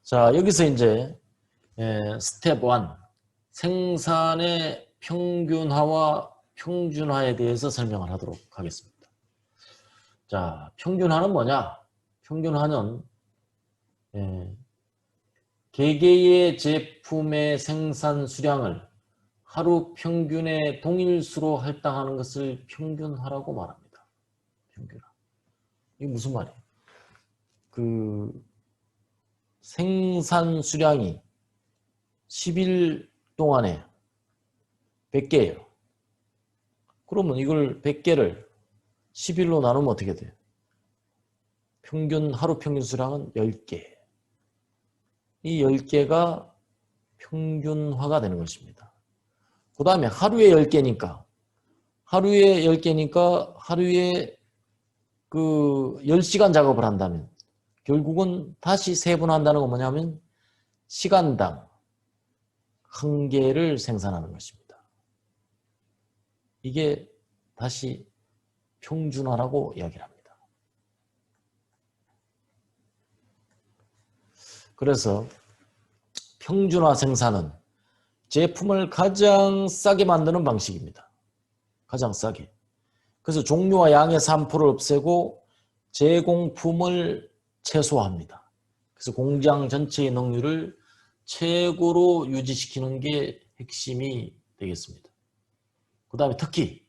자, 여기서 이제 스텝 1 생산의 평균화와 평준화에 대해서 설명을 하도록 하겠습니다. 자, 평균화는 뭐냐? 평균화는 개개의 제품의 생산 수량을 하루 평균의 동일수로 할당하는 것을 평균화라고 말합니다. 평균화. 이게 무슨 말이에요? 생산 수량이 10일 동안에 100개예요. 그러면 이걸 100개를 10일로 나누면 어떻게 돼요? 하루 평균 수량은 10개. 이 10개가 평균화가 되는 것입니다. 그 다음에 하루에 10개니까 하루에 10시간 작업을 한다면 결국은 다시 세분한다는 건 뭐냐면 시간당 1개를 생산하는 것입니다. 이게 다시 평준화라고 이야기를 합니다. 그래서 평준화 생산은 제품을 가장 싸게 만드는 방식입니다. 가장 싸게. 그래서 종류와 양의 산포를 없애고 제공품을 최소화합니다. 그래서 공장 전체의 능률을 최고로 유지시키는 게 핵심이 되겠습니다. 그 다음에 특히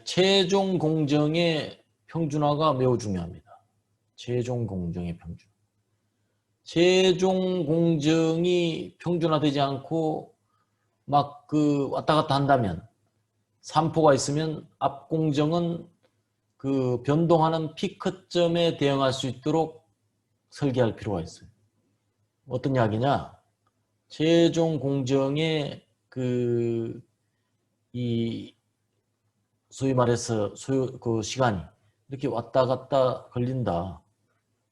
최종 공정의 평준화가 매우 중요합니다. 최종 공정의 평준화. 최종 공정이 평준화되지 않고 막 왔다 갔다 한다면 산포가 있으면 앞 공정은 변동하는 피크점에 대응할 수 있도록 설계할 필요가 있어요. 어떤 이야기냐? 최종 공정의 소위 말해서 시간이 이렇게 왔다 갔다 걸린다.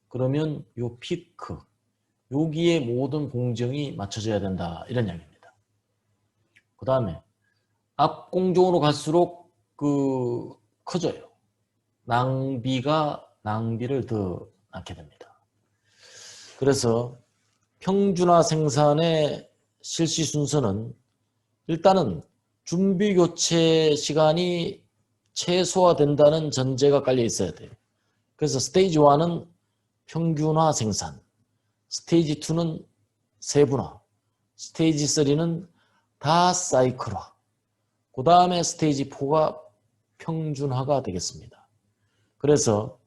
그러면 요 피크, 여기에 모든 공정이 맞춰져야 된다. 이런 이야기입니다. 그 다음에 앞 공정으로 갈수록 커져요. 낭비를 더 낳게 됩니다. 그래서 평준화 생산의 실시 순서는 일단은 준비 교체 시간이 최소화된다는 전제가 깔려 있어야 돼요. 그래서 스테이지 1은 평균화 생산, 스테이지 2는 세분화, 스테이지 3는 다 사이클화, 그 다음에 스테이지 4가 평준화가 되겠습니다. 그래서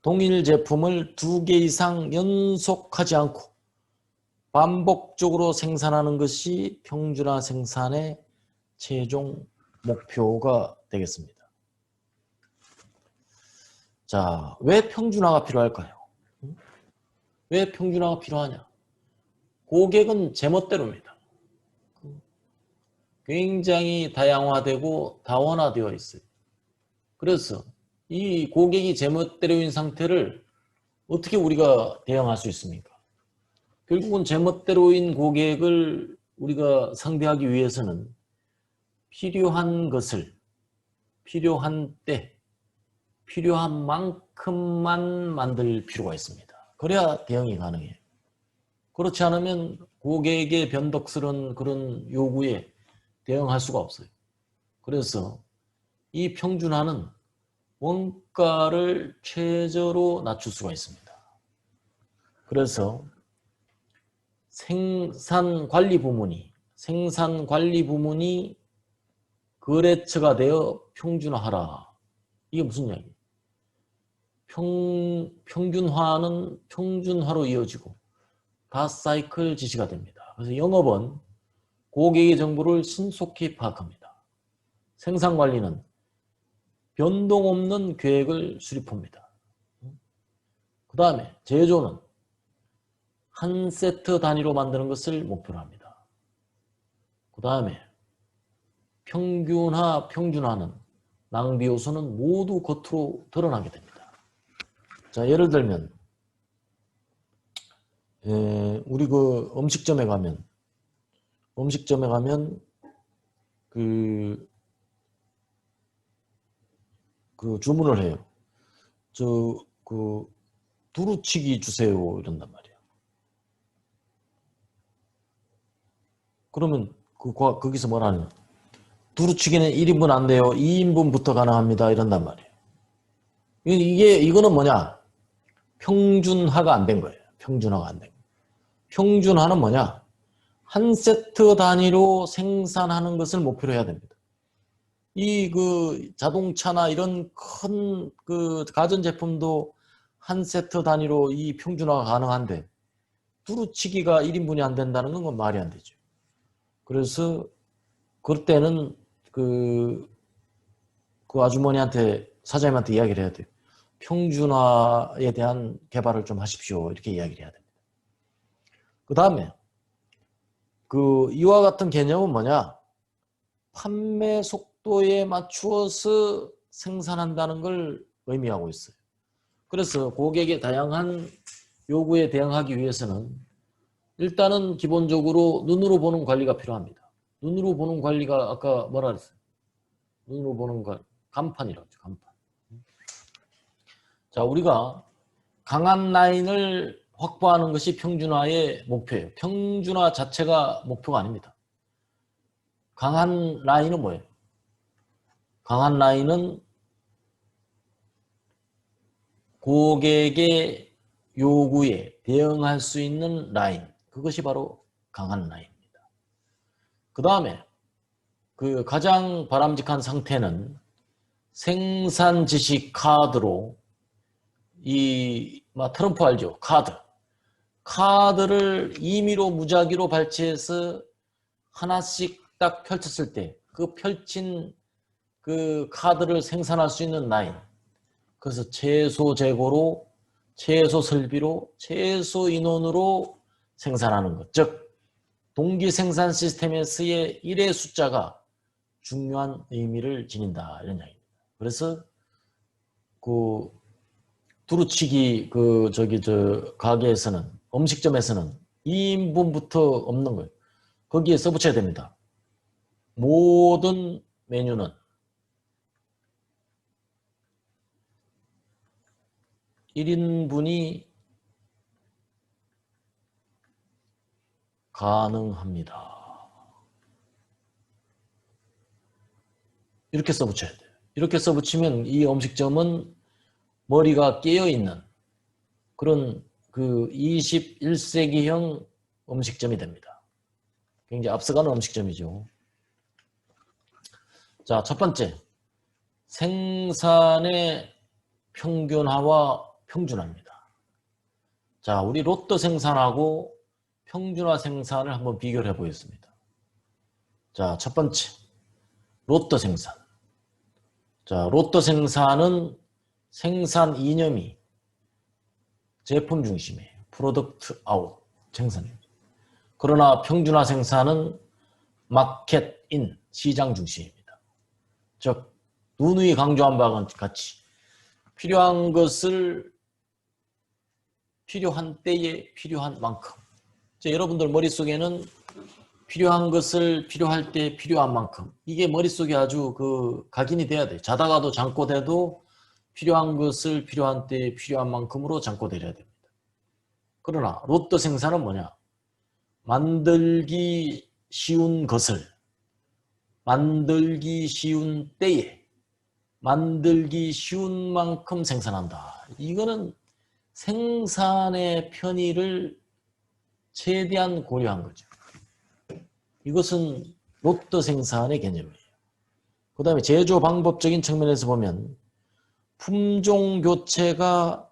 동일 제품을 2개 이상 연속하지 않고 반복적으로 생산하는 것이 평준화 생산의 최종 목표가 되겠습니다. 자, 왜 평준화가 필요할까요? 왜 평준화가 필요하냐? 고객은 제멋대로입니다. 굉장히 다양화되고 다원화되어 있어요. 그래서 이 고객이 제멋대로인 상태를 어떻게 우리가 대응할 수 있습니까? 결국은 제멋대로인 고객을 우리가 상대하기 위해서는 필요한 것을 필요한 때 필요한 만큼만 만들 필요가 있습니다. 그래야 대응이 가능해요. 그렇지 않으면 고객의 변덕스러운 그런 요구에 대응할 수가 없어요. 그래서 이 평준화는 원가를 최저로 낮출 수가 있습니다. 그래서 생산 관리 부문이 거래처가 되어 평준화하라. 이게 무슨 이야기예요? 평균화는 평준화로 이어지고 다 사이클 지시가 됩니다. 그래서 영업은 고객의 정보를 신속히 파악합니다. 생산관리는 변동 없는 계획을 수립합니다. 그 다음에 제조는 한 세트 단위로 만드는 것을 목표로 합니다. 그 다음에 평준화는 낭비 요소는 모두 겉으로 드러나게 됩니다. 자, 예를 들면 우리 음식점에 가면 주문을 해요. 두루치기 주세요 이런단 말이에요. 그러면 거기서 뭐라는 두루치기는 1인분 안 돼요. 2인분부터 가능합니다. 이런단 말이에요. 이거는 뭐냐? 평준화가 안 된 거예요. 평준화가 안 된 거예요. 평준화는 뭐냐? 한 세트 단위로 생산하는 것을 목표로 해야 됩니다. 자동차나 이런 큰 가전제품도 한 세트 단위로 이 평준화가 가능한데 두루치기가 1인분이 안 된다는 건 말이 안 되죠. 그래서 그때는 그 아주머니한테 사장님한테 이야기를 해야 돼요. 평준화에 대한 개발을 좀 하십시오. 이렇게 이야기를 해야 됩니다. 그 다음에 이와 같은 개념은 뭐냐? 판매 속도에 맞추어서 생산한다는 걸 의미하고 있어요. 그래서 고객의 다양한 요구에 대응하기 위해서는 일단은 기본적으로 눈으로 보는 관리가 필요합니다. 눈으로 보는 관리가 아까 뭐라 그랬어요? 눈으로 보는 관리. 간판이라고 하죠. 간판. 자, 우리가 강한 라인을 확보하는 것이 평준화의 목표예요. 평준화 자체가 목표가 아닙니다. 강한 라인은 뭐예요? 강한 라인은 고객의 요구에 대응할 수 있는 라인. 그것이 바로 강한 라인입니다. 그 다음에 가장 바람직한 상태는 생산 지시 카드로 트럼프 알죠? 카드를 임의로 무작위로 발췌해서 하나씩 딱 펼쳤을 때 그 펼친 그 카드를 생산할 수 있는 라인. 그래서 최소 재고로, 최소 설비로, 최소 인원으로 생산하는 것. 즉 동기 생산 시스템에서의 1의 숫자가 중요한 의미를 지닌다. 이런 이야기입니다. 그래서 두루치기 가게에서는, 음식점에서는 2인분부터 없는 거예요. 거기에 써붙여야 됩니다. 모든 메뉴는 1인분이 가능합니다. 이렇게 써붙여야 돼요. 이렇게 써붙이면 이 음식점은 머리가 깨어있는 그런 21세기형 음식점이 됩니다. 굉장히 앞서가는 음식점이죠. 자, 첫 번째. 생산의 평균화와 평준화입니다. 자, 우리 로또 생산하고 평준화 생산을 한번 비교를 해보겠습니다. 자, 첫 번째. 로또 생산. 자, 로또 생산은 생산 이념이 제품 중심이에요. 프로덕트 아웃 생산입니다. 그러나 평준화 생산은 마켓 인 시장 중심입니다. 즉 누누이 강조한 바와 같이 필요한 것을 필요한 때에 필요한 만큼. 여러분들 머릿속에는 필요한 것을 필요할 때 필요한 만큼. 이게 머릿속에 아주 각인이 돼야 돼요. 자다가도 잠꼬대도 필요한 것을 필요한 때에 필요한 만큼으로 잠꼬대려야 됩니다. 그러나 로또 생산은 뭐냐? 만들기 쉬운 것을 만들기 쉬운 때에 만들기 쉬운 만큼 생산한다. 이거는 생산의 편의를 최대한 고려한 거죠. 이것은 로또 생산의 개념이에요. 그 다음에 제조 방법적인 측면에서 보면 품종 교체가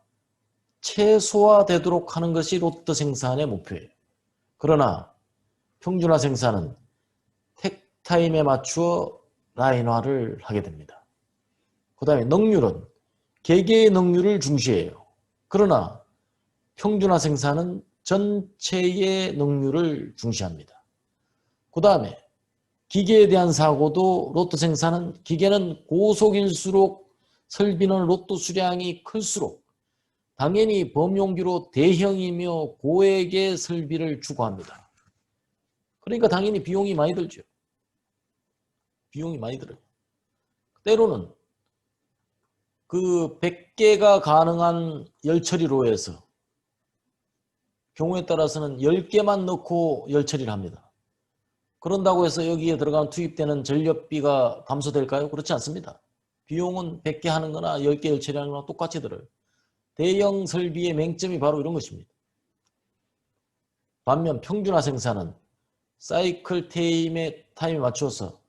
최소화되도록 하는 것이 로또 생산의 목표예요. 그러나 평준화 생산은 택타임에 맞추어 라인화를 하게 됩니다. 그 다음에 능률은 개개의 능률을 중시해요. 그러나 평준화 생산은 전체의 능률을 중시합니다. 그 다음에 기계에 대한 사고도 로또 생산은 기계는 고속일수록 설비는 로또 수량이 클수록 당연히 범용기로 대형이며 고액의 설비를 추구합니다. 그러니까 당연히 비용이 많이 들죠. 비용이 많이 들어요. 때로는 100개가 가능한 열처리로에서 경우에 따라서는 10개만 넣고 열처리를 합니다. 그런다고 해서 여기에 들어가면 투입되는 전력비가 감소될까요? 그렇지 않습니다. 비용은 100개 하는 거나 10개 처리하는 거나 똑같이 들어요. 대형 설비의 맹점이 바로 이런 것입니다. 반면 평준화 생산은 사이클 타임에 맞춰서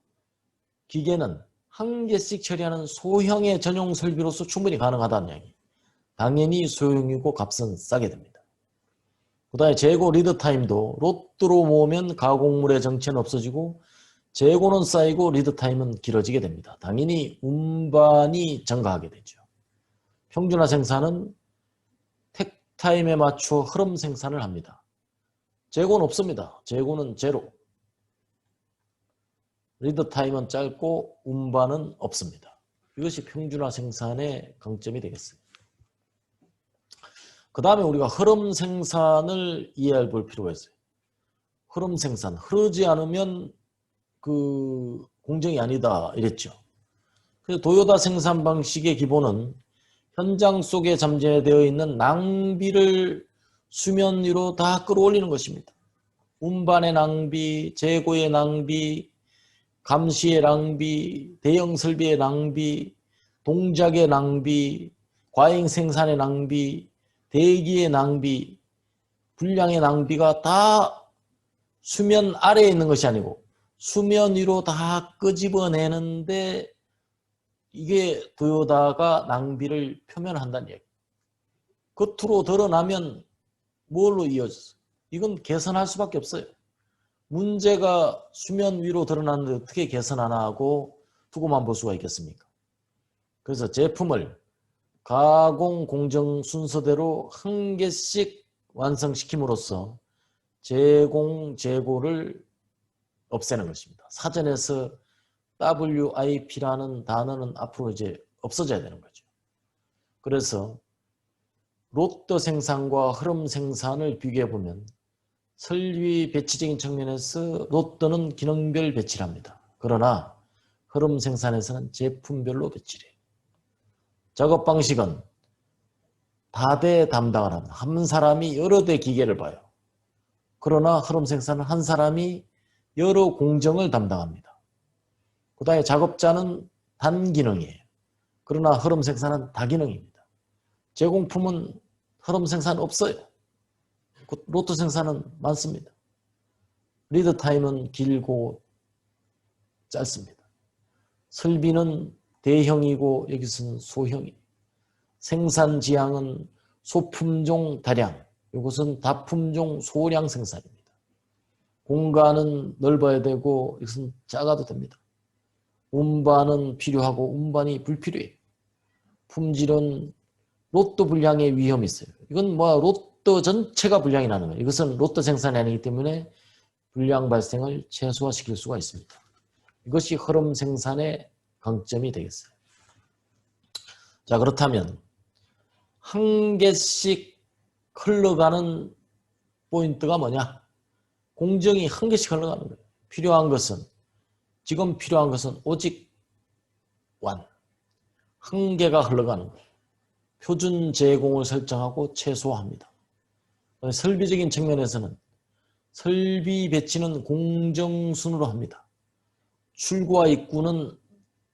기계는 한 개씩 처리하는 소형의 전용 설비로서 충분히 가능하다는 이야기. 당연히 소형이고 값은 싸게 됩니다. 그 다음에 재고 리드 타임도 롯으로 모으면 가공물의 정체는 없어지고 재고는 쌓이고 리드 타임은 길어지게 됩니다. 당연히 운반이 증가하게 되죠. 평준화 생산은 택 타임에 맞춰 흐름 생산을 합니다. 재고는 없습니다. 재고는 제로. 리드 타임은 짧고 운반은 없습니다. 이것이 평준화 생산의 강점이 되겠습니다. 그 다음에 우리가 흐름 생산을 이해해 볼 필요가 있어요. 흐름 생산, 흐르지 않으면 그 공정이 아니다 이랬죠. 그래서 도요타 생산 방식의 기본은 현장 속에 잠재되어 있는 낭비를 수면 위로 다 끌어올리는 것입니다. 운반의 낭비, 재고의 낭비, 감시의 낭비, 대형 설비의 낭비, 동작의 낭비, 과잉 생산의 낭비, 대기의 낭비, 분량의 낭비가 다 수면 아래에 있는 것이 아니고 수면 위로 다 끄집어내는데 이게 도요타가 낭비를 표면한다는 얘기. 겉으로 드러나면 뭘로 이어졌어? 이건 개선할 수밖에 없어요. 문제가 수면 위로 드러나는데 어떻게 개선하나 하고 두고만 볼 수가 있겠습니까? 그래서 제품을 가공 공정 순서대로 한 개씩 완성시킴으로써 재고를 없애는 것입니다. 사전에서 WIP라는 단어는 앞으로 이제 없어져야 되는 거죠. 그래서 롯더 생산과 흐름 생산을 비교해 보면 설비 배치적인 측면에서 롯더는 기능별 배치를 합니다. 그러나 흐름 생산에서는 제품별로 배치를 해요. 작업 방식은 다대 담당을 합니다. 한 사람이 여러 대 기계를 봐요. 그러나 흐름 생산은 한 사람이 여러 공정을 담당합니다. 그 다음에 작업자는 단기능이에요. 그러나 흐름 생산은 다기능입니다. 제공품은 흐름 생산 없어요. 롯더 생산은 많습니다. 리드 타임은 길고 짧습니다. 설비는 대형이고 여기서는 소형이에요. 생산 지향은 소품종 다량, 이것은 다품종 소량 생산입니다. 공간은 넓어야 되고 이것은 작아도 됩니다. 운반은 필요하고 운반이 불필요해요. 품질은 롯더 불량의 위험이 있어요. 이건 뭐 롯더 전체가 불량이 나는 거예요. 이것은 롯더 생산이 아니기 때문에 불량 발생을 최소화시킬 수가 있습니다. 이것이 흐름 생산의 강점이 되겠어요. 자, 그렇다면 한 개씩 흘러가는 포인트가 뭐냐? 공정이 한 개씩 흘러가는 거예요. 지금 필요한 것은 오직 한 개가 흘러가는 거예요. 표준 제공을 설정하고 최소화합니다. 설비적인 측면에서는 설비 배치는 공정순으로 합니다. 출구와 입구는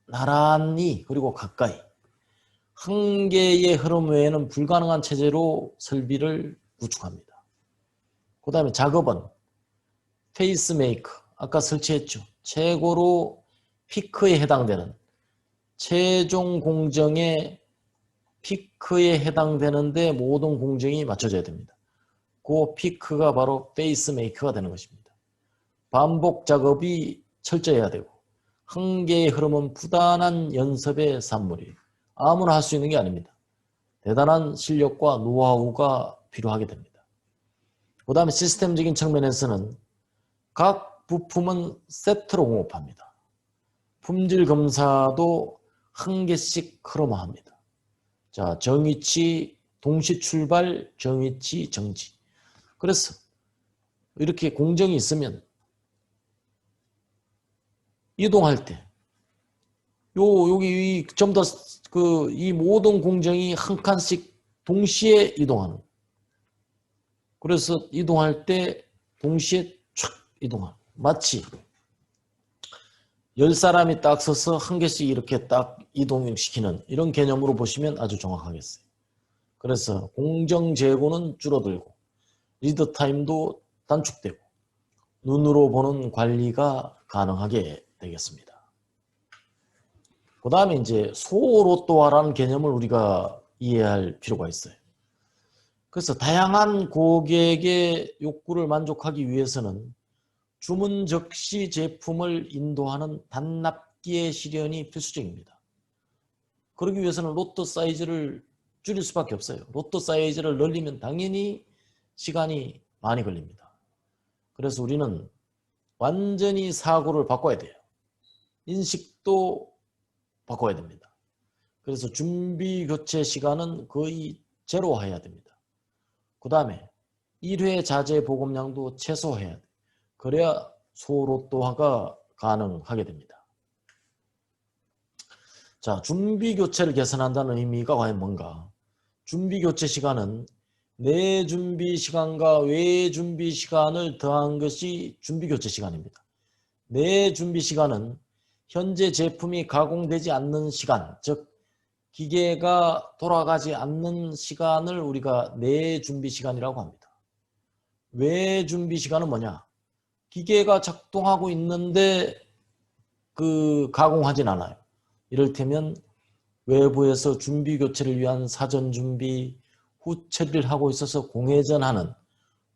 나란히 그리고 가까이 한 개의 흐름 외에는 불가능한 체제로 설비를 구축합니다. 그 다음에 작업은 페이스메이커, 아까 설치했죠. 최고로 피크에 해당되는 최종 공정의 피크에 해당되는데 모든 공정이 맞춰져야 됩니다. 그 피크가 바로 페이스메이커가 되는 것입니다. 반복 작업이 철저해야 되고 한 개의 흐름은 부단한 연습의 산물이에요. 아무나 할 수 있는 게 아닙니다. 대단한 실력과 노하우가 필요하게 됩니다. 그 다음에 시스템적인 측면에서는 각 부품은 세트로 공급합니다. 품질 검사도 한 개씩 흐름화합니다. 자, 정위치, 동시 출발, 정위치, 정지. 그래서 이렇게 공정이 있으면 이동할 때 여기 전부 다 이 모든 공정이 한 칸씩 동시에 이동하는. 그래서 이동할 때 동시에 촥 이동하는. 마치 10사람이 딱 서서 한 개씩 이렇게 딱 이동시키는 이런 개념으로 보시면 아주 정확하겠어요. 그래서 공정 재고는 줄어들고 리드 타임도 단축되고 눈으로 보는 관리가 가능하게 되겠습니다. 그 다음에 이제 소로또화라는 개념을 우리가 이해할 필요가 있어요. 그래서 다양한 고객의 욕구를 만족하기 위해서는 주문 즉시 제품을 인도하는 단납기의 실현이 필수적입니다. 그러기 위해서는 로또 사이즈를 줄일 수밖에 없어요. 로또 사이즈를 늘리면 당연히 시간이 많이 걸립니다. 그래서 우리는 완전히 사고를 바꿔야 돼요. 인식도 바꿔야 됩니다. 그래서 준비 교체 시간은 거의 제로화해야 됩니다. 그 다음에 1회 자재 보급량도 최소화해야 돼요. 그래야 소로또화가 가능하게 됩니다. 자, 준비 교체를 개선한다는 의미가 과연 뭔가? 준비 교체 시간은 내 준비 시간과 외 준비 시간을 더한 것이 준비 교체 시간입니다. 내 준비 시간은 현재 제품이 가공되지 않는 시간, 즉 기계가 돌아가지 않는 시간을 우리가 내 준비 시간이라고 합니다. 외 준비 시간은 뭐냐? 기계가 작동하고 있는데 가공하진 않아요. 이를테면 외부에서 준비 교체를 위한 사전 준비, 후 처리를 하고 있어서 공회전하는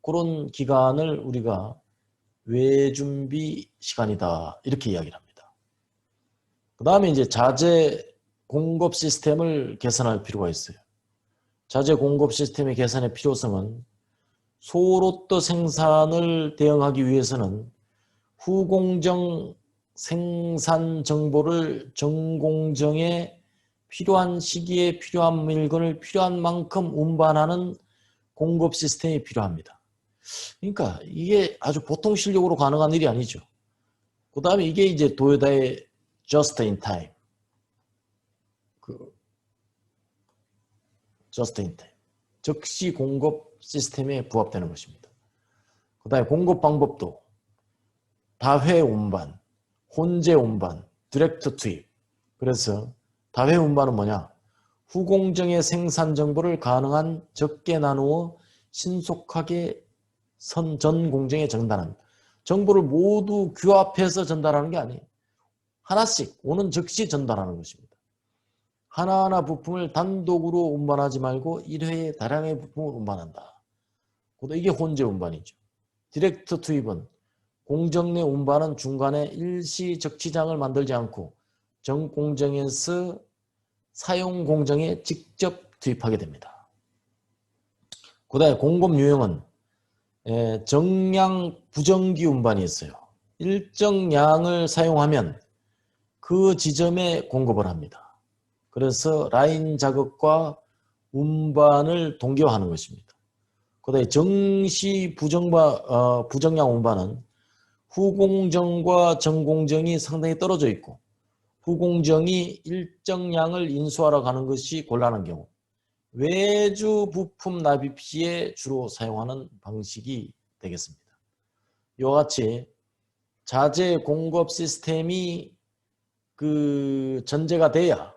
그런 기간을 우리가 외준비 시간이다 이렇게 이야기를 합니다. 그 다음에 이제 자재 공급 시스템을 개선할 필요가 있어요. 자재 공급 시스템의 개선의 필요성은 소로또 생산을 대응하기 위해서는 후공정 생산 정보를 전공정에 필요한 시기에 필요한 물건을 필요한 만큼 운반하는 공급 시스템이 필요합니다. 그러니까 이게 아주 보통 실력으로 가능한 일이 아니죠. 그 다음에 이게 이제 도요타의 just in time. just in time. 즉시 공급 시스템에 부합되는 것입니다. 그 다음에 공급 방법도 다회 운반, 혼재 운반, 디렉트 투입. 그래서 다회 운반은 뭐냐? 후공정의 생산 정보를 가능한 적게 나누어 신속하게 전 공정에 전달합니다. 정보를 모두 규합해서 전달하는 게 아니에요. 하나씩 오는 즉시 전달하는 것입니다. 하나하나 부품을 단독으로 운반하지 말고 1회에 다량의 부품을 운반한다. 이게 혼재 운반이죠. 디렉트 투입은 공정 내 운반은 중간에 일시 적치장을 만들지 않고 전 공정에서 사용 공정에 직접 투입하게 됩니다. 그 다음에 공급 유형은 정량 부정기 운반이 있어요. 일정 양을 사용하면 그 지점에 공급을 합니다. 그래서 라인 자극과 운반을 동기화하는 것입니다. 그 다음에 정시 부정량 운반은 후공정과 전공정이 상당히 떨어져 있고 후공정이 일정량을 인수하러 가는 것이 곤란한 경우 외주 부품 납입 시에 주로 사용하는 방식이 되겠습니다. 이와 같이 자재 공급 시스템이 전제가 돼야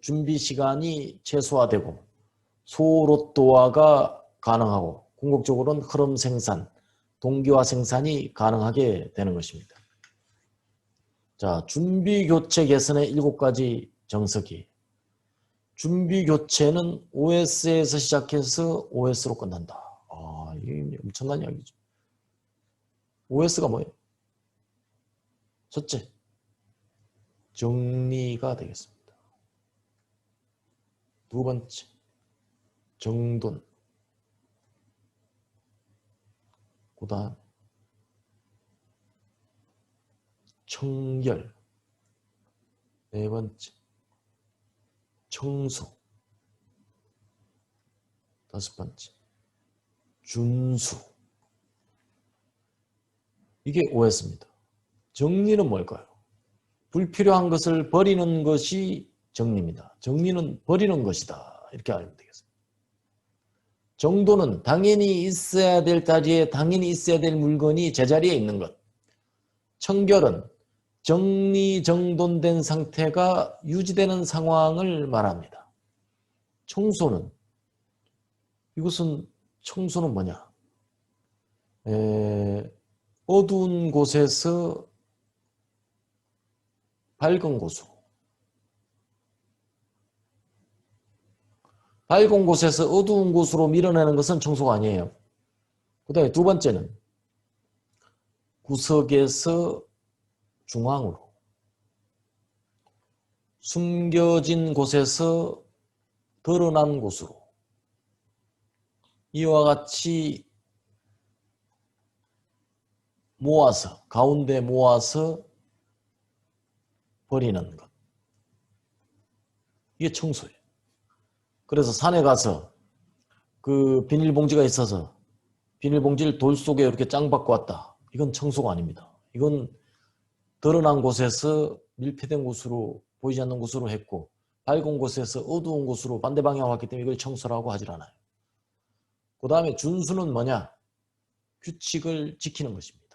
준비 시간이 최소화되고 소로또화가 가능하고 궁극적으로는 흐름 생산, 동기화 생산이 가능하게 되는 것입니다. 자, 준비 교체 개선의 7가지 정석이 준비 교체는 OS에서 시작해서 OS로 끝난다. 이게 엄청난 이야기죠. OS가 뭐예요? 첫째, 정리가 되겠습니다. 두 번째, 정돈. 그 다음, 청결. 네 번째, 청소. 다섯 번째, 준수. 이게 OS입니다. 정리는 뭘까요? 불필요한 것을 버리는 것이 정리입니다. 정리는 버리는 것이다. 이렇게 알면 되겠습니다. 정도는 당연히 있어야 될 자리에 당연히 있어야 될 물건이 제자리에 있는 것. 청결은 정리정돈된 상태가 유지되는 상황을 말합니다. 청소는, 이것은 청소는 뭐냐? 어두운 곳에서 밝은 곳으로, 밝은 곳에서 어두운 곳으로 밀어내는 것은 청소가 아니에요. 그 다음에 두 번째는 구석에서 중앙으로, 숨겨진 곳에서 드러난 곳으로, 이와 같이 모아서, 가운데 모아서 버리는 것. 이게 청소예요. 그래서 산에 가서 그 비닐봉지가 있어서 비닐봉지를 돌 속에 이렇게 짱 박고 왔다. 이건 청소가 아닙니다. 이건 드러난 곳에서 밀폐된 곳으로, 보이지 않는 곳으로 했고, 밝은 곳에서 어두운 곳으로 반대 방향으로 왔기 때문에 이걸 청소라고 하질 않아요. 그 다음에 준수는 뭐냐? 규칙을 지키는 것입니다.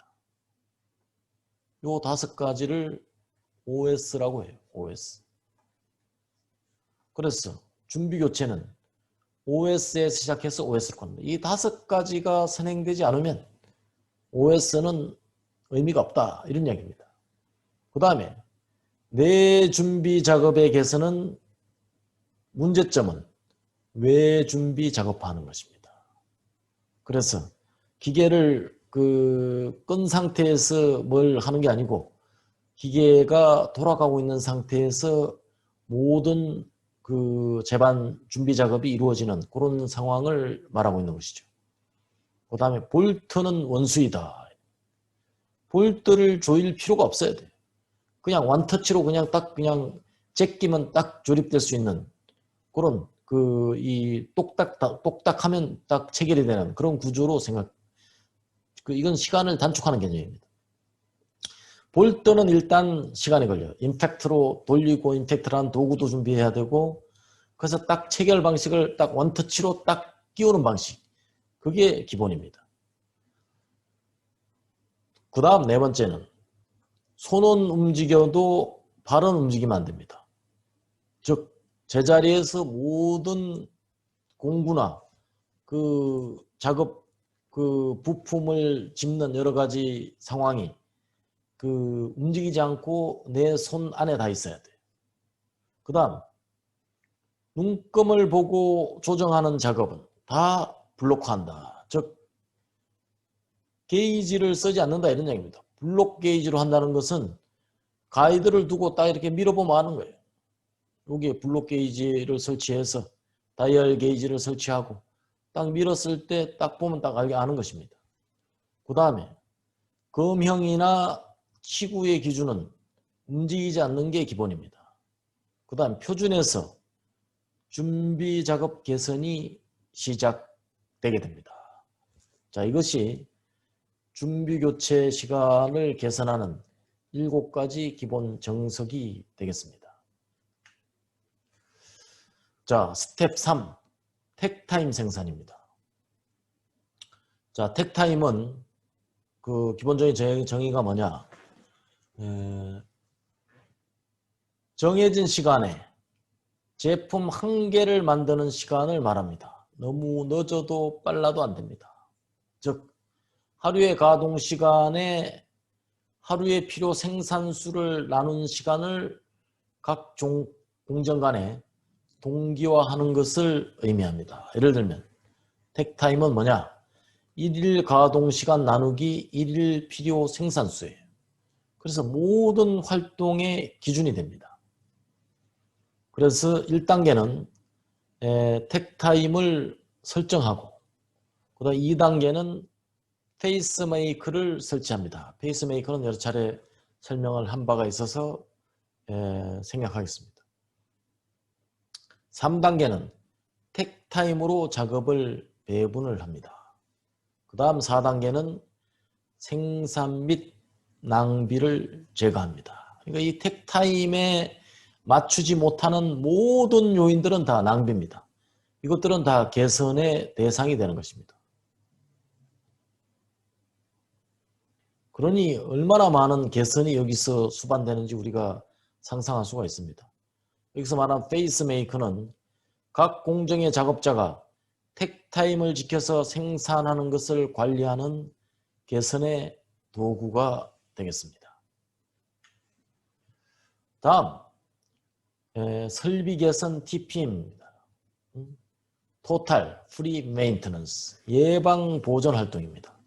요 5가지를 OS라고 해요. OS. 그래서 준비교체는 OS에서 시작해서 OS로 갑니다. 이 5가지가 선행되지 않으면 OS는 의미가 없다. 이런 이야기입니다. 그 다음에 내 준비 작업의 개선은, 문제점은 외 준비 작업하는 것입니다. 그래서 기계를 끈 상태에서 뭘 하는 게 아니고 기계가 돌아가고 있는 상태에서 모든 재반 준비 작업이 이루어지는 그런 상황을 말하고 있는 것이죠. 그 다음에 볼트는 원수이다. 볼트를 조일 필요가 없어야 돼. 그냥 원터치로 그냥 딱 그냥 제끼면 딱 조립될 수 있는 그런 이 똑딱하면 딱 체결이 되는 그런 구조로 이건 시간을 단축하는 개념입니다. 볼트는 일단 시간이 걸려요. 임팩트로 돌리고 임팩트라는 도구도 준비해야 되고, 그래서 딱 체결 방식을 딱 원터치로 딱 끼우는 방식. 그게 기본입니다. 그 다음 네 번째는 손은 움직여도 발은 움직이면 안 됩니다. 즉 제자리에서 모든 공구나 작업 부품을 짚는 여러 가지 상황이 움직이지 않고 내 손 안에 다 있어야 돼요. 그 다음 눈금을 보고 조정하는 작업은 다 블록한다. 즉 게이지를 쓰지 않는다 이런 얘기입니다. 블록 게이지로 한다는 것은 가이드를 두고 딱 이렇게 밀어보면 아는 거예요. 여기에 블록 게이지를 설치해서 다이얼 게이지를 설치하고 딱 밀었을 때 딱 보면 딱 아는 것입니다. 그 다음에 검형이나 치구의 기준은 움직이지 않는 게 기본입니다. 그 다음 표준에서 준비 작업 개선이 시작되게 됩니다. 자, 이것이 준비 교체 시간을 개선하는 7가지 기본 정석이 되겠습니다. 자, 스텝 3, 택타임 생산입니다. 자, 택타임은 기본적인 정의가 뭐냐? 정해진 시간에 제품 한 개를 만드는 시간을 말합니다. 너무 늦어도 빨라도 안 됩니다. 즉 하루의 가동 시간에 하루의 필요 생산수를 나눈 시간을 각 공정 간에 동기화하는 것을 의미합니다. 예를 들면 택타임은 뭐냐? 1일 가동 시간 나누기 1일 필요 생산수예요. 그래서 모든 활동의 기준이 됩니다. 그래서 1단계는 택타임을 설정하고, 그 다음 2단계는 페이스메이커를 설치합니다. 페이스메이커는 여러 차례 설명을 한 바가 있어서 생략하겠습니다. 3단계는 택타임으로 작업을 배분을 합니다. 그 다음 4단계는 생산 및 낭비를 제거합니다. 그러니까 이 택타임에 맞추지 못하는 모든 요인들은 다 낭비입니다. 이것들은 다 개선의 대상이 되는 것입니다. 그러니 얼마나 많은 개선이 여기서 수반되는지 우리가 상상할 수가 있습니다. 여기서 말하는 페이스메이커는 각 공정의 작업자가 택타임을 지켜서 생산하는 것을 관리하는 개선의 도구가 되겠습니다. 다음 설비 개선 TPM입니다. 토탈 프리 메인터넌스 예방 보전 활동입니다.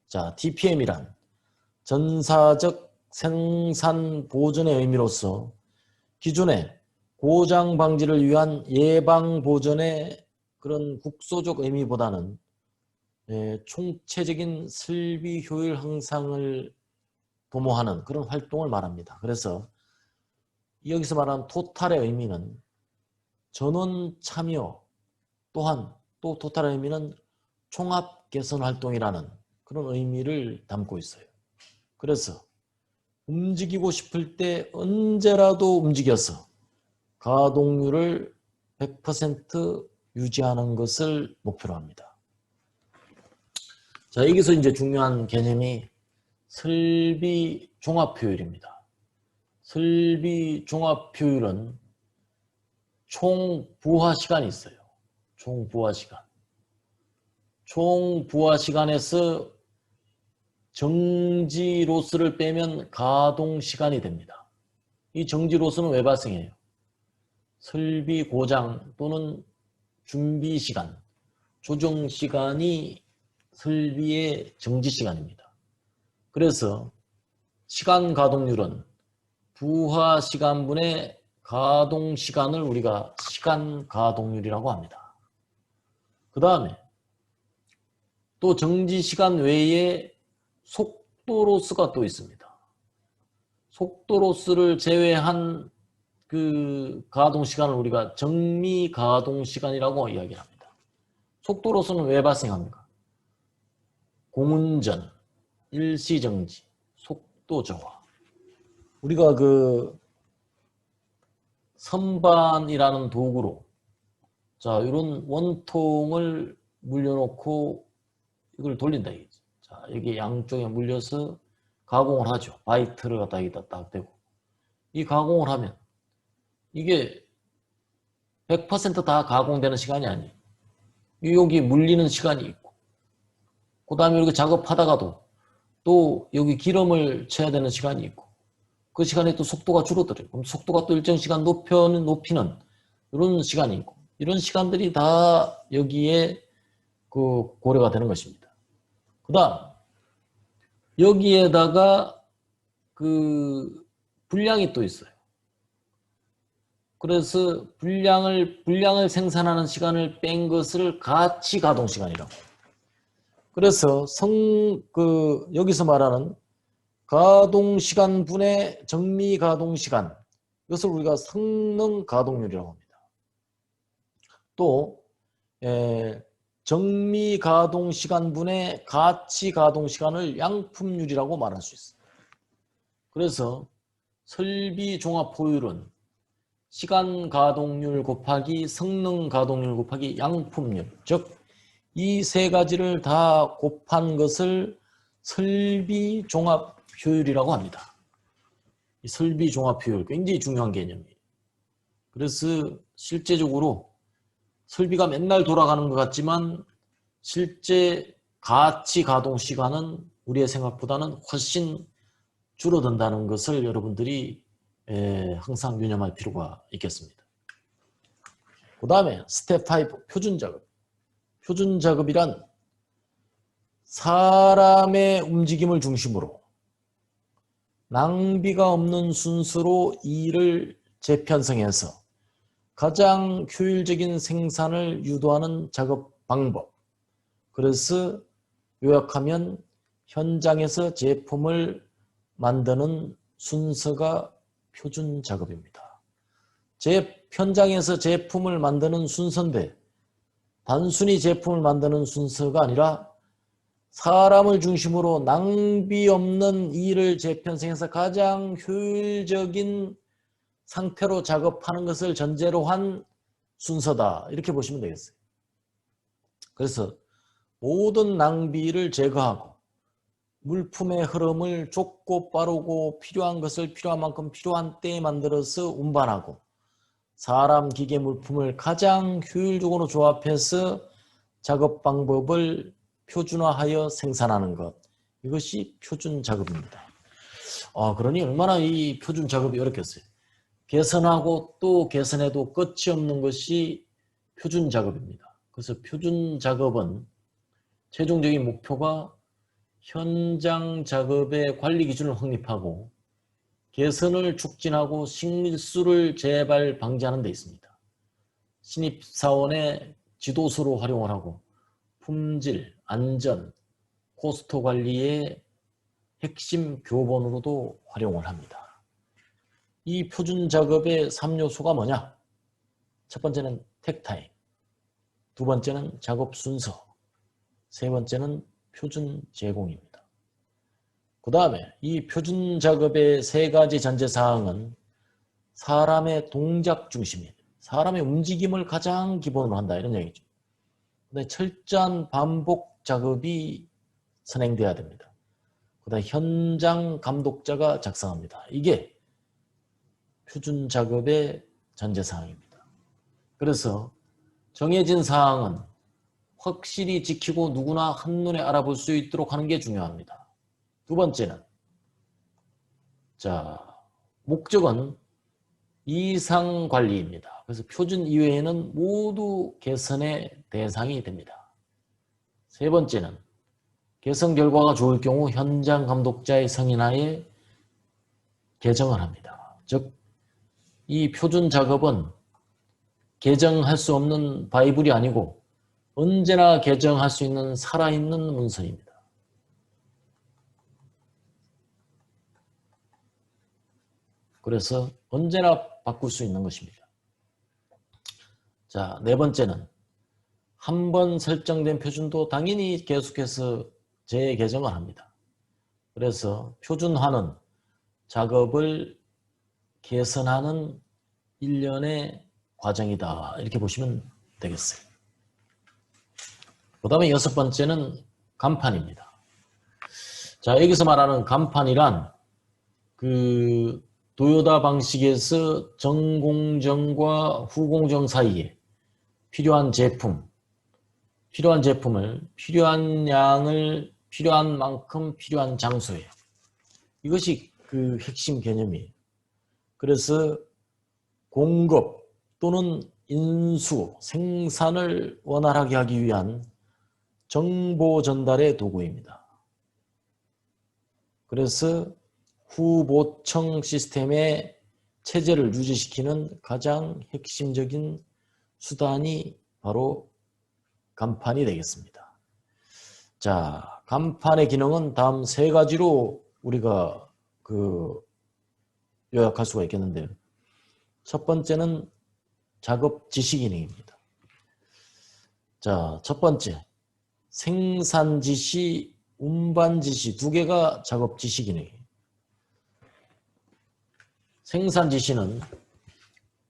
자, TPM이란 전사적 생산 보전의 의미로서 기존의 고장 방지를 위한 예방 보전의 그런 국소적 의미보다는 총체적인 설비 효율 향상을 도모하는 그런 활동을 말합니다. 그래서 여기서 말하는 토탈의 의미는 전원 참여 또한 또 토탈의 의미는 총합 개선 활동이라는 그런 의미를 담고 있어요. 그래서 움직이고 싶을 때 언제라도 움직여서 가동률을 100% 유지하는 것을 목표로 합니다. 자, 여기서 이제 중요한 개념이 설비 종합 효율입니다. 설비 종합 효율은 총 부하 시간이 있어요. 총 부하 시간. 총 부하 시간에서 정지 로스를 빼면 가동 시간이 됩니다. 이 정지 로스는 왜 발생해요? 설비 고장 또는 준비 시간, 조정 시간이 설비의 정지 시간입니다. 그래서 시간 가동률은 부하 시간분의 가동 시간을 우리가 시간 가동률이라고 합니다. 그 다음에 또 정지 시간 외에 속도 로스가 또 있습니다. 속도 로스를 제외한 그 가동 시간을 우리가 정미 가동 시간이라고 이야기합니다. 속도 로스는 왜 발생합니까? 공운전, 일시정지, 속도 저하. 우리가 그 선반이라는 도구로 자, 이런 원통을 물려놓고 이걸 돌린다 이거지. 자, 여기 양쪽에 물려서 가공을 하죠. 바이트를 갖다 여기다 딱 대고. 이 가공을 하면 이게 100% 다 가공되는 시간이 아니에요. 여기 물리는 시간이 있고, 그 다음에 이렇게 작업하다가도 또 여기 기름을 쳐야 되는 시간이 있고, 그 시간에 또 속도가 줄어들어요. 그럼 속도가 또 일정 시간 높이는 이런 시간이 있고, 이런 시간들이 다 여기에 그 고려가 되는 것입니다. 그 다음, 여기에다가 그 분량이 또 있어요. 그래서 분량을 생산하는 시간을 뺀 것을 가치 가동 시간이라고. 그래서 여기서 말하는 가동 시간 분의 정미 가동 시간, 이것을 우리가 성능 가동률이라고 합니다. 또 정미 가동 시간 분의 가치 가동 시간을 양품률이라고 말할 수 있습니다. 그래서 설비 종합 효율은 시간 가동률 곱하기 성능 가동률 곱하기 양품률, 즉 이 세 가지를 다 곱한 것을 설비 종합 효율이라고 합니다. 이 설비 종합 효율 굉장히 중요한 개념이에요. 그래서 실제적으로 설비가 맨날 돌아가는 것 같지만 실제 가치 가동 시간은 우리의 생각보다는 훨씬 줄어든다는 것을 여러분들이 항상 유념할 필요가 있겠습니다. 그 다음에 스텝 5 표준 작업. 표준 작업이란 사람의 움직임을 중심으로 낭비가 없는 순서로 일을 재편성해서 가장 효율적인 생산을 유도하는 작업 방법. 그래서 요약하면 현장에서 제품을 만드는 순서가 표준 작업입니다. 현장에서 제품을 만드는 순서인데 단순히 제품을 만드는 순서가 아니라 사람을 중심으로 낭비 없는 일을 재편성해서 가장 효율적인 상태로 작업하는 것을 전제로 한 순서다. 이렇게 보시면 되겠어요. 그래서 모든 낭비를 제거하고 물품의 흐름을 좁고 빠르고 필요한 것을 필요한 만큼 필요한 때에 만들어서 운반하고 사람, 기계, 물품을 가장 효율적으로 조합해서 작업 방법을 표준화하여 생산하는 것. 이것이 표준 작업입니다. 그러니 얼마나 이 표준 작업이 어렵겠어요. 개선하고 또 개선해도 끝이 없는 것이 표준 작업입니다. 그래서 표준 작업은 최종적인 목표가 현장 작업의 관리 기준을 확립하고 개선을 촉진하고 실수를 재발 방지하는 데 있습니다. 신입사원의 지도서로 활용을 하고 품질, 안전, 코스트 관리의 핵심 교본으로도 활용을 합니다. 이 표준 작업의 3요소가 뭐냐? 첫 번째는 택타임, 두 번째는 작업 순서, 세 번째는 표준 제공입니다. 그 다음에 이 표준 작업의 세 가지 전제사항은 사람의 동작 중심이에요. 사람의 움직임을 가장 기본으로 한다 이런 얘기죠. 근데 철저한 반복 작업이 선행돼야 됩니다. 그 다음에 현장 감독자가 작성합니다. 이게 표준 작업의 전제사항입니다. 그래서 정해진 사항은 확실히 지키고 누구나 한눈에 알아볼 수 있도록 하는 게 중요합니다. 두 번째는 목적은 이상관리입니다. 그래서 표준 이외에는 모두 개선의 대상이 됩니다. 세 번째는 개선 결과가 좋을 경우 현장 감독자의 승인하에 개정을 합니다. 즉, 이 표준 작업은 개정할 수 없는 바이블이 아니고 언제나 개정할 수 있는 살아있는 문서입니다. 그래서 언제나 바꿀 수 있는 것입니다. 자, 네 번째는 한 번 설정된 표준도 당연히 계속해서 재개정을 합니다. 그래서 표준화는 작업을 개선하는 일련의 과정이다. 이렇게 보시면 되겠어요. 그 다음에 여섯 번째는 간판입니다. 자, 여기서 말하는 간판이란 도요타 방식에서 전공정과 후공정 사이에 필요한 제품을 필요한 양을 필요한 만큼 필요한 장소에 이것이 그 핵심 개념이에요. 그래서 공급 또는 인수, 생산을 원활하게 하기 위한 정보 전달의 도구입니다. 그래서 후보청 시스템의 체제를 유지시키는 가장 핵심적인 수단이 바로 간판이 되겠습니다. 자, 간판의 기능은 다음 세 가지로 우리가 요약할 수가 있겠는데요. 첫 번째는 작업 지시 기능입니다. 자, 첫 번째, 생산 지시, 운반 지시 두 개가 작업 지시 기능이에요. 생산 지시는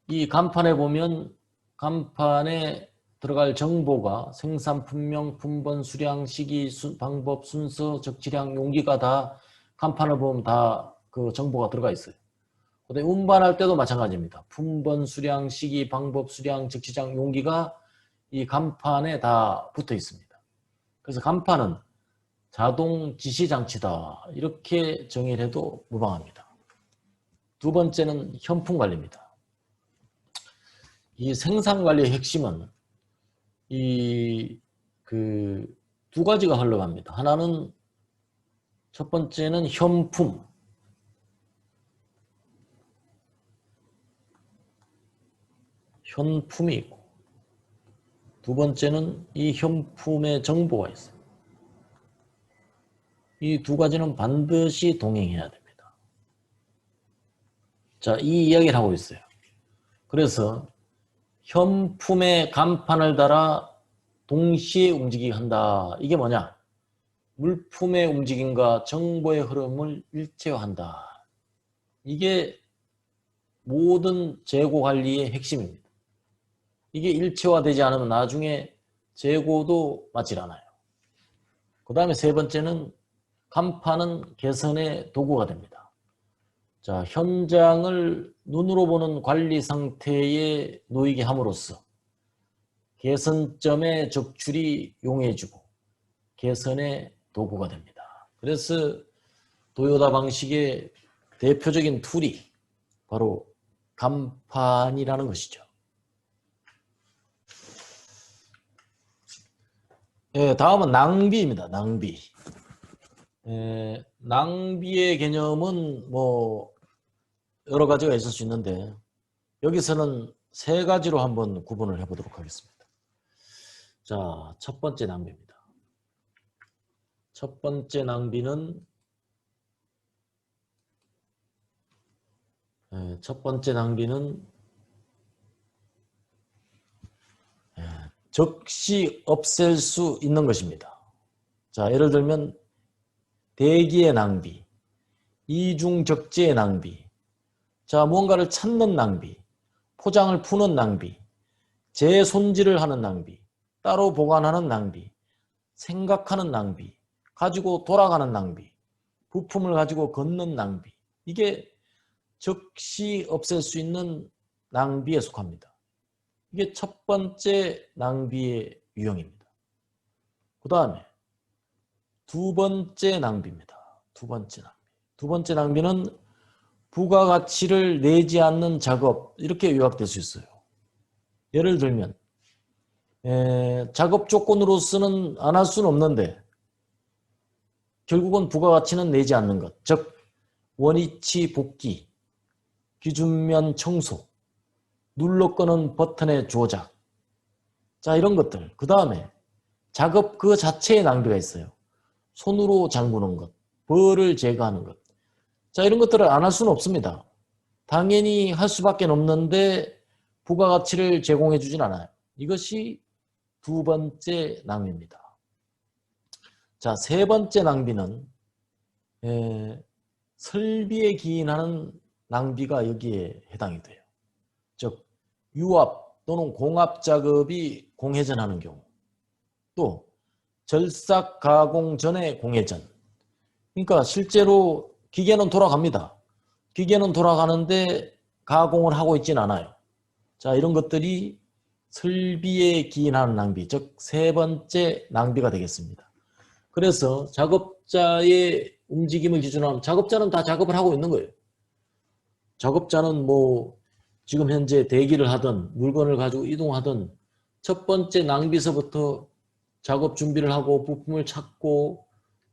이 간판에 보면 간판에 들어갈 정보가 생산 품명, 품번, 수량, 시기, 방법, 순서, 적치량, 용기가 다 간판을 보면 다 그 정보가 들어가 있어요. 그다음에 운반할 때도 마찬가지입니다. 품번, 수량, 시기, 방법, 수량, 적치량, 용기가 이 간판에 다 붙어 있습니다. 그래서 간판은 자동 지시 장치다. 이렇게 정의를 해도 무방합니다. 두 번째는 현품 관리입니다. 이 생산 관리의 핵심은 두 가지가 흘러갑니다. 하나는 첫 번째는 현품이 있고 두 번째는 이 현품의 정보가 있어요. 이 두 가지는 반드시 동행해야 됩니다. 자, 이 이야기를 하고 있어요. 그래서 현품에 간판을 달아 동시에 움직이게 한다. 이게 뭐냐? 물품의 움직임과 정보의 흐름을 일체화한다. 이게 모든 재고 관리의 핵심입니다. 이게 일체화되지 않으면 나중에 재고도 맞질 않아요. 그 다음에 세 번째는 간판은 개선의 도구가 됩니다. 자, 현장을 눈으로 보는 관리 상태에 놓이게 함으로써 개선점의 적출이 용이해지고 개선의 도구가 됩니다. 그래서 도요타 방식의 대표적인 툴이 바로 간판이라는 것이죠. 다음은 낭비입니다. 낭비. 낭비의 개념은 뭐 여러 가지가 있을 수 있는데 여기서는 세 가지로 한번 구분을 해보도록 하겠습니다. 자, 첫 번째 낭비입니다. 첫 번째 낭비는 즉시 없앨 수 있는 것입니다. 자, 예를 들면 대기의 낭비, 이중적재의 낭비, 자, 무언가를 찾는 낭비, 포장을 푸는 낭비, 재손질을 하는 낭비, 따로 보관하는 낭비, 생각하는 낭비, 가지고 돌아가는 낭비, 부품을 가지고 걷는 낭비. 이게 즉시 없앨 수 있는 낭비에 속합니다. 이게 첫 번째 낭비의 유형입니다. 그 다음에 두 번째 낭비입니다. 두 번째 낭비는 부가가치를 내지 않는 작업, 이렇게 요약될 수 있어요. 예를 들면 작업 조건으로서는 안 할 수는 없는데 결국은 부가가치는 내지 않는 것, 즉 원위치 복귀, 기준면 청소, 눌러 끄는 버튼의 조작, 자, 이런 것들. 그 다음에 작업 그 자체의 낭비가 있어요. 손으로 잠그는 것, 벌을 제거하는 것. 자, 이런 것들을 안 할 수는 없습니다. 당연히 할 수밖에 없는데 부가가치를 제공해 주진 않아요. 이것이 두 번째 낭비입니다. 자, 세 번째 낭비는 설비에 기인하는 낭비가 여기에 해당이 돼요. 즉 유압 또는 공압 작업이 공회전하는 경우, 또 절삭 가공 전의 공회전. 그러니까 실제로 기계는 돌아갑니다. 기계는 돌아가는데 가공을 하고 있지는 않아요. 자, 이런 것들이 설비에 기인하는 낭비, 즉 세 번째 낭비가 되겠습니다. 그래서 작업자의 움직임을 기준으로 하면 작업자는 다 작업을 하고 있는 거예요. 작업자는 뭐 지금 현재 대기를 하든 물건을 가지고 이동하든 첫 번째 낭비서부터 작업 준비를 하고 부품을 찾고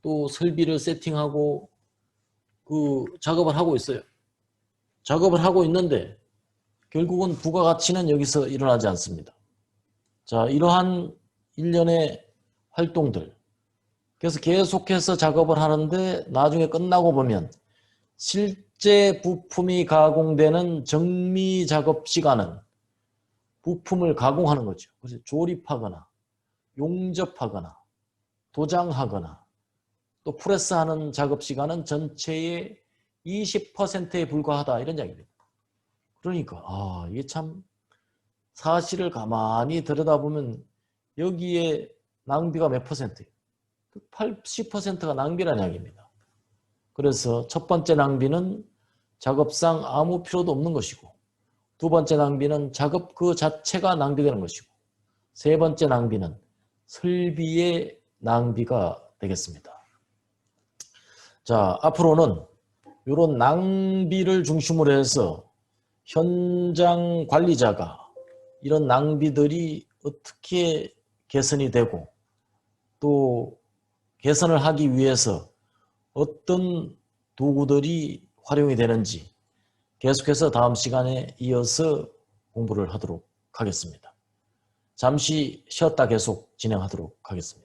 또 설비를 세팅하고 그 작업을 하고 있어요. 작업을 하고 있는데 결국은 부가가치는 여기서 일어나지 않습니다. 자, 이러한 일련의 활동들. 그래서 계속해서 작업을 하는데 나중에 끝나고 보면 실제 부품이 가공되는 정미 작업 시간은 부품을 가공하는 거죠. 그래서 조립하거나 용접하거나 도장하거나 또 프레스하는 작업 시간은 전체의 20%에 불과하다, 이런 이야기입니다. 그러니까 이게 참 사실을 가만히 들여다보면 여기에 낭비가 몇 %예요? 80%가 낭비라는 이야기입니다. 그래서 첫 번째 낭비는 작업상 아무 필요도 없는 것이고, 두 번째 낭비는 작업 그 자체가 낭비되는 것이고, 세 번째 낭비는 설비의 낭비가 되겠습니다. 자, 앞으로는 이런 낭비를 중심으로 해서 현장 관리자가 이런 낭비들이 어떻게 개선이 되고 또 개선을 하기 위해서 어떤 도구들이 활용이 되는지 계속해서 다음 시간에 이어서 공부를 하도록 하겠습니다. 잠시 쉬었다 계속 진행하도록 하겠습니다.